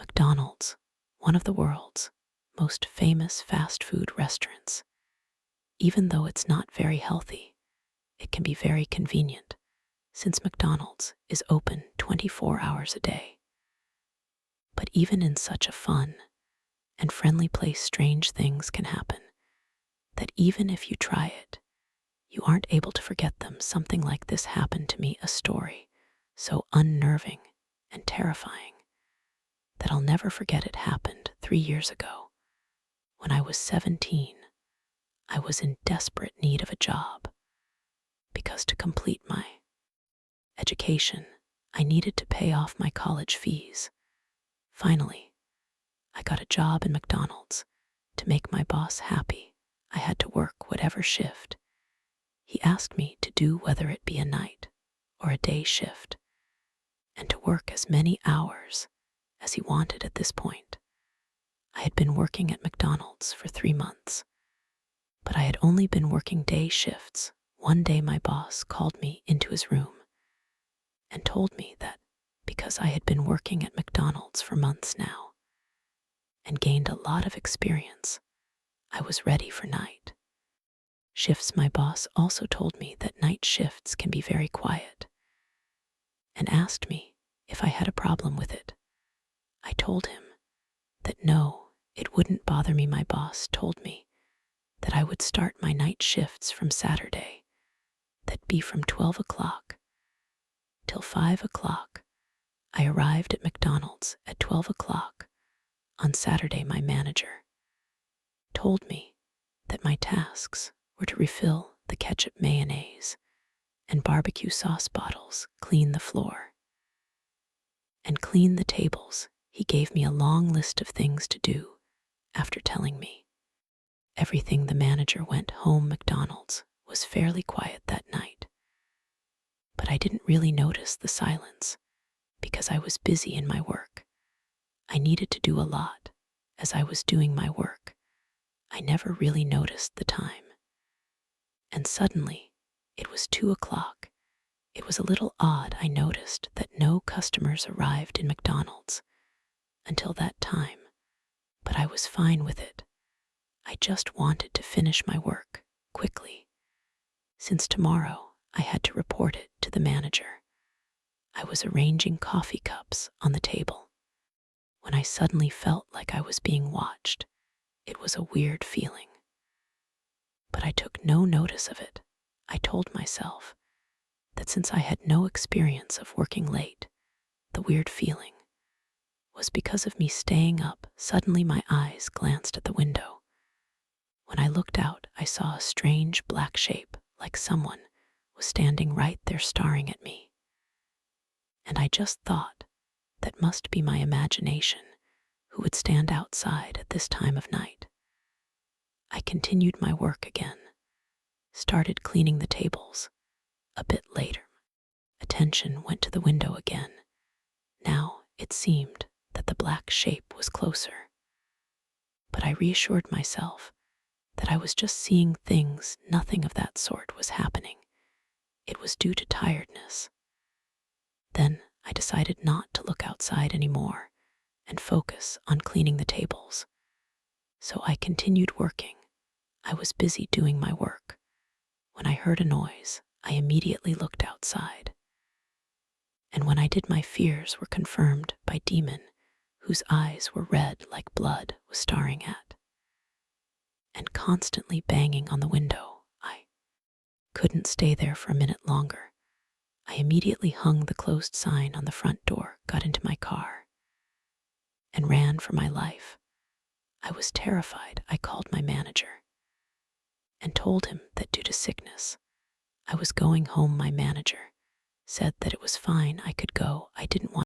McDonald's, one of the world's most famous fast food restaurants. Even though it's not very healthy, it can be very convenient since McDonald's is open 24 hours a day. But even in such a fun and friendly place, strange things can happen that even if you try it, you aren't able to forget them. Something like this happened to me, a story so unnerving and terrifying that I'll never forget. It happened 3 years ago. When I was 17, I was in desperate need of a job because to complete my education, I needed to pay off my college fees. Finally, I got a job in McDonald's. To make my boss happy, I had to work whatever shift he asked me to do, whether it be a night or a day shift, and to work as many hours as he wanted. At this point, I had been working at McDonald's for 3 months, but I had only been working day shifts. One day my boss called me into his room and told me that because I had been working at McDonald's for months now and gained a lot of experience, I was ready for night shifts. My boss also told me that night shifts can be very quiet and asked me if I had a problem with it. I told him that no, it wouldn't bother me. My boss told me that I would start my night shifts from Saturday, that'd be from 12 o'clock till 5 o'clock. I arrived at McDonald's at 12 o'clock on Saturday. My manager told me that my tasks were to refill the ketchup, mayonnaise, and barbecue sauce bottles, clean the floor, and clean the tables. He gave me a long list of things to do. After telling me everything, the manager went home. McDonald's was fairly quiet that night, but I didn't really notice the silence because I was busy in my work. I needed to do a lot. As I was doing my work, I never really noticed the time. And suddenly, it was 2 o'clock. It was a little odd. I noticed that no customers arrived in McDonald's until that time, but I was fine with it. I just wanted to finish my work quickly, since tomorrow I had to report it to the manager. I was arranging coffee cups on the table when I suddenly felt like I was being watched. It was a weird feeling, but I took no notice of it. I told myself that since I had no experience of working late, the weird feeling was because of me staying up. Suddenly my eyes glanced at the window. When I looked out, I saw a strange black shape, like someone was standing right there staring at me. And I just thought, that must be my imagination. Who would stand outside at this time of night? I continued my work again, started cleaning the tables. A bit later, attention went to the window again. Now it seemed that the black shape was closer, but I reassured myself that I was just seeing things. Nothing of that sort was happening. It was due to tiredness. Then I decided not to look outside anymore and focus on cleaning the tables. So I continued working. I was busy doing my work when I heard a noise. I immediately looked outside. And when I did, my fears were confirmed by Demon, whose eyes were red like blood, was staring at and constantly banging on the window. I couldn't stay there for a minute longer. I immediately hung the closed sign on the front door, got into my car, and ran for my life. I was terrified. I called my manager and told him that due to sickness, I was going home. My manager said that it was fine, I could go. I didn't want